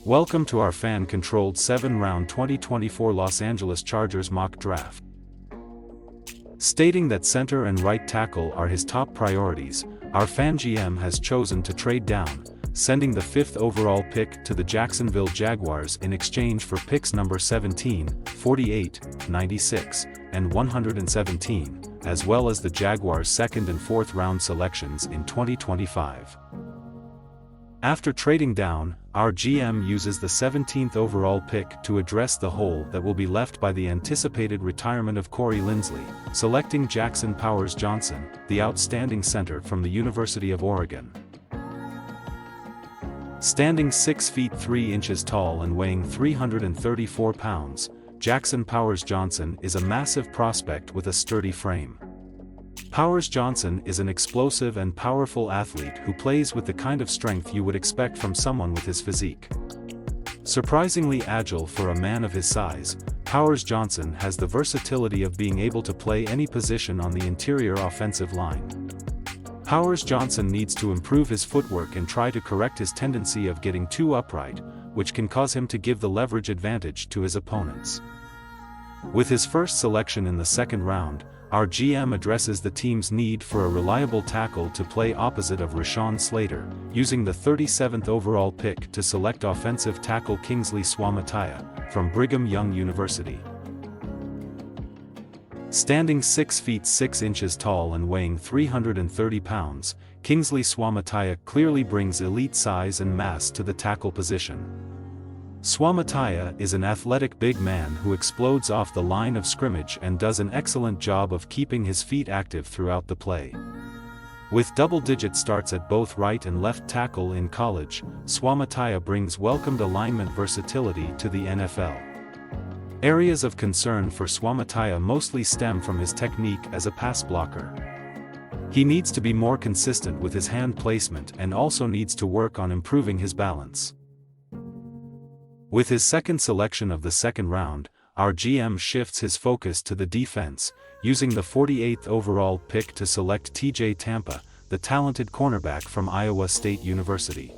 Welcome to our fan-controlled 7-round 2024 Los Angeles Chargers mock draft. Stating that center and right tackle are his top priorities, our fan GM has chosen to trade down, sending the 5th overall pick to the Jacksonville Jaguars in exchange for picks number 17, 48, 96, and 117, as well as the Jaguars' 2nd and 4th round selections in 2025. After trading down, our GM uses the 17th overall pick to address the hole that will be left by the anticipated retirement of Corey Linsley, selecting Jackson Powers Johnson, the outstanding center from the University of Oregon. Standing 6 feet 3 inches tall and weighing 334 pounds, Jackson Powers Johnson is a massive prospect with a sturdy frame. Powers Johnson is an explosive and powerful athlete who plays with the kind of strength you would expect from someone with his physique. Surprisingly agile for a man of his size, Powers Johnson has the versatility of being able to play any position on the interior offensive line. Powers Johnson needs to improve his footwork and try to correct his tendency of getting too upright, which can cause him to give the leverage advantage to his opponents. With his first selection in the 2nd round, our GM addresses the team's need for a reliable tackle to play opposite of Rashawn Slater, using the 37th overall pick to select offensive tackle Kingsley Suamataia, from Brigham Young University. Standing 6 feet 6 inches tall and weighing 330 pounds, Kingsley Suamataia clearly brings elite size and mass to the tackle position. Suamataia is an athletic big man who explodes off the line of scrimmage and does an excellent job of keeping his feet active throughout the play. With double-digit starts at both right and left tackle in college, Suamataia brings welcomed alignment versatility to the NFL. Areas of concern for Suamataia mostly stem from his technique as a pass blocker. He needs to be more consistent with his hand placement and also needs to work on improving his balance. With his 2nd selection of the 2nd round, our GM shifts his focus to the defense, using the 48th overall pick to select TJ Tampa, the talented cornerback from Iowa State University.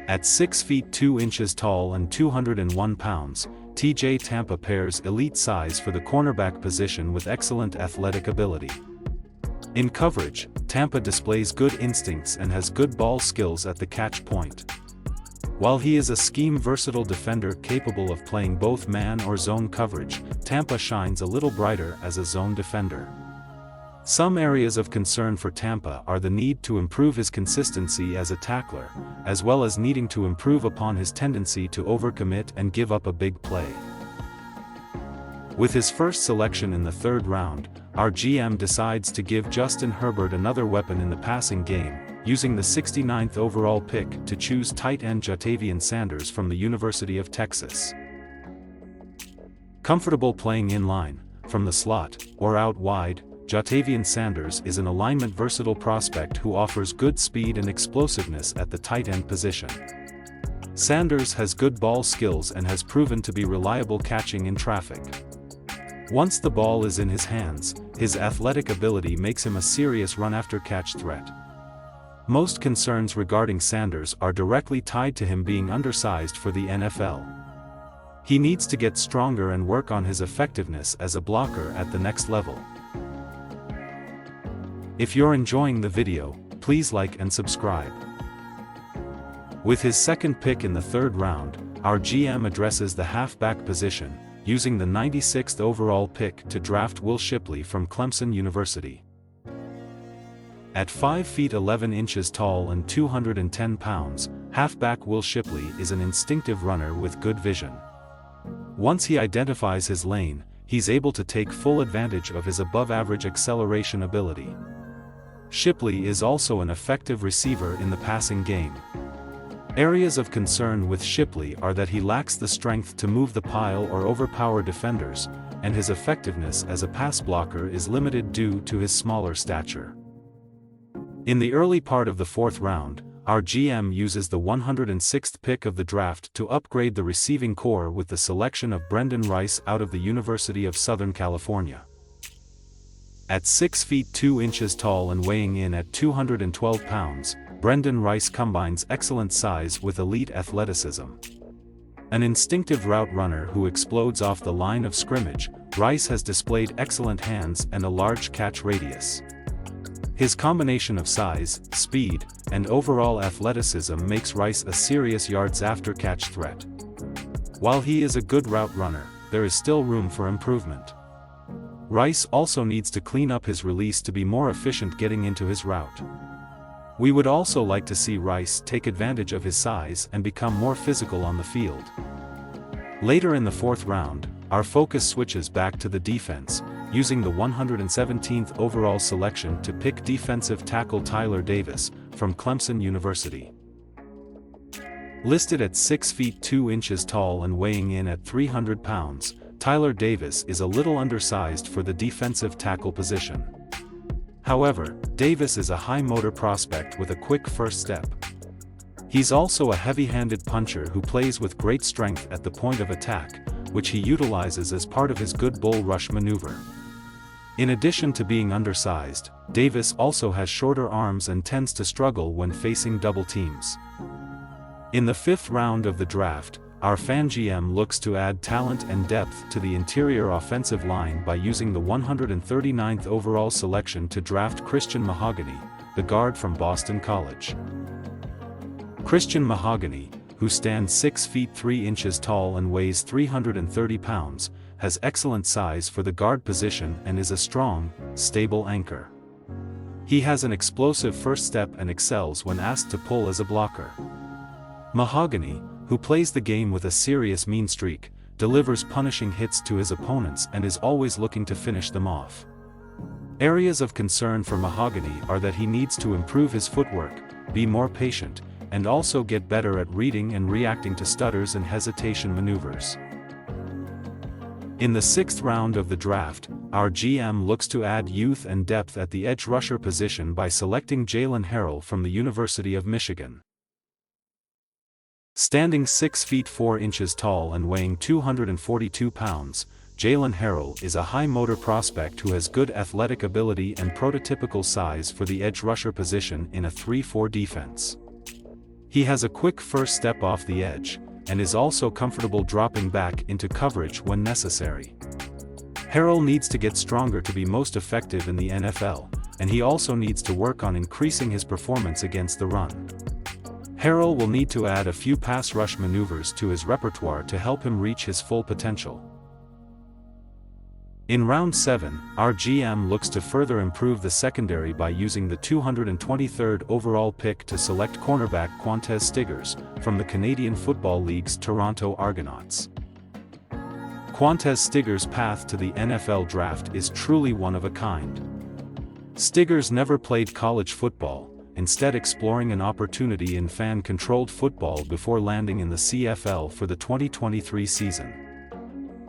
At 6 feet 2 inches tall and 201 pounds, TJ Tampa pairs elite size for the cornerback position with excellent athletic ability. In coverage, Tampa displays good instincts and has good ball skills at the catch point. While he is a scheme-versatile defender capable of playing both man or zone coverage, Tampa shines a little brighter as a zone defender. Some areas of concern for Tampa are the need to improve his consistency as a tackler, as well as needing to improve upon his tendency to overcommit and give up a big play. With his first selection in the 3rd round, our GM decides to give Justin Herbert another weapon in the passing game, using the 69th overall pick to choose tight end Ja'Tavion Sanders from the University of Texas. Comfortable playing in line, from the slot, or out wide, Ja'Tavion Sanders is an alignment versatile prospect who offers good speed and explosiveness at the tight end position. Sanders has good ball skills and has proven to be reliable catching in traffic. Once the ball is in his hands, his athletic ability makes him a serious run-after-catch threat. Most concerns regarding Sanders are directly tied to him being undersized for the NFL. He needs to get stronger and work on his effectiveness as a blocker at the next level. If you're enjoying the video, please like and subscribe. With his 2nd pick in the 3rd round, our GM addresses the halfback position, using the 96th overall pick to draft Will Shipley from Clemson University. At 5 feet 11 inches tall and 210 pounds, halfback Will Shipley is an instinctive runner with good vision. Once he identifies his lane, he's able to take full advantage of his above-average acceleration ability. Shipley is also an effective receiver in the passing game. Areas of concern with Shipley are that he lacks the strength to move the pile or overpower defenders, and his effectiveness as a pass blocker is limited due to his smaller stature. In the early part of the 4th round, our GM uses the 106th pick of the draft to upgrade the receiving core with the selection of Brendan Rice out of the University of Southern California. At 6 feet 2 inches tall and weighing in at 212 pounds, Brendan Rice combines excellent size with elite athleticism. An instinctive route runner who explodes off the line of scrimmage, Rice has displayed excellent hands and a large catch radius. His combination of size, speed, and overall athleticism makes Rice a serious yards-after-catch threat. While he is a good route runner, there is still room for improvement. Rice also needs to clean up his release to be more efficient getting into his route. We would also like to see Rice take advantage of his size and become more physical on the field. Later in the fourth round, our focus switches back to the defense, using the 117th overall selection to pick defensive tackle Tyler Davis, from Clemson University. Listed at 6 feet 2 inches tall and weighing in at 300 pounds, Tyler Davis is a little undersized for the defensive tackle position. However, Davis is a high-motor prospect with a quick first step. He's also a heavy-handed puncher who plays with great strength at the point of attack, which he utilizes as part of his good bull rush maneuver. In addition to being undersized, Davis also has shorter arms and tends to struggle when facing double teams. In the fifth round of the draft, our fan GM looks to add talent and depth to the interior offensive line by using the 139th overall selection to draft Christian Mahogany, the guard from Boston College. Christian Mahogany, who stands 6 feet 3 inches tall and weighs 330 pounds, has excellent size for the guard position and is a strong, stable anchor. He has an explosive first step and excels when asked to pull as a blocker. Mahogany, who plays the game with a serious mean streak, delivers punishing hits to his opponents and is always looking to finish them off. Areas of concern for Mahogany are that he needs to improve his footwork, be more patient, and also get better at reading and reacting to stutters and hesitation maneuvers. In the sixth round of the draft, our GM looks to add youth and depth at the edge rusher position by selecting Jalen Harrell from the University of Michigan. Standing 6 feet 4 inches tall and weighing 242 pounds, Jalen Harrell is a high-motor prospect who has good athletic ability and prototypical size for the edge rusher position in a 3-4 defense. He has a quick first step off the edge, and is also comfortable dropping back into coverage when necessary. Harrell needs to get stronger to be most effective in the NFL, and he also needs to work on increasing his performance against the run. Harrell will need to add a few pass rush maneuvers to his repertoire to help him reach his full potential. In round 7, our GM looks to further improve the secondary by using the 223rd overall pick to select cornerback Quantez Stiggers, from the Canadian Football League's Toronto Argonauts. Quantez Stiggers' path to the NFL draft is truly one of a kind. Stiggers never played college football, instead exploring an opportunity in fan-controlled football before landing in the CFL for the 2023 season.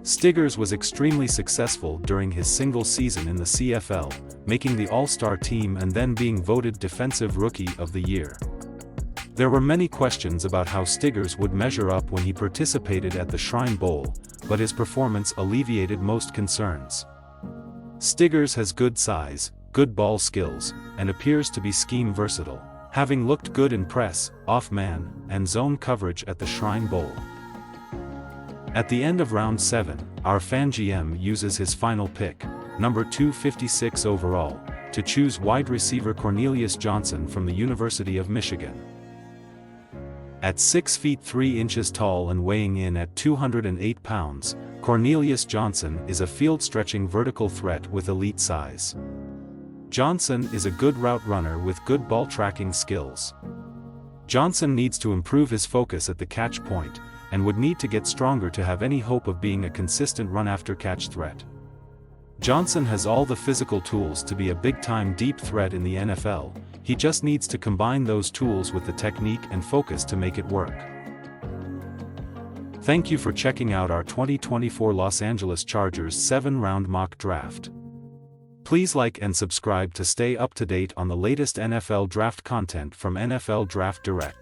Stiggers was extremely successful during his single season in the CFL, making the All-Star team and then being voted Defensive Rookie of the Year. There were many questions about how Stiggers would measure up when he participated at the Shrine Bowl, but his performance alleviated most concerns. Stiggers has good size, good ball skills, and appears to be scheme versatile, having looked good in press, off-man, and zone coverage at the Shrine Bowl. At the end of round 7, our fan GM uses his final pick, number 256 overall, to choose wide receiver Cornelius Johnson from the University of Michigan. At 6 feet 3 inches tall and weighing in at 208 pounds, Cornelius Johnson is a field-stretching vertical threat with elite size. Johnson is a good route runner with good ball tracking skills. Johnson needs to improve his focus at the catch point, and would need to get stronger to have any hope of being a consistent run-after-catch threat. Johnson has all the physical tools to be a big-time deep threat in the NFL, he just needs to combine those tools with the technique and focus to make it work. Thank you for checking out our 2024 Los Angeles Chargers 7-round mock draft. Please like and subscribe to stay up to date on the latest NFL draft content from NFL Draft Direct.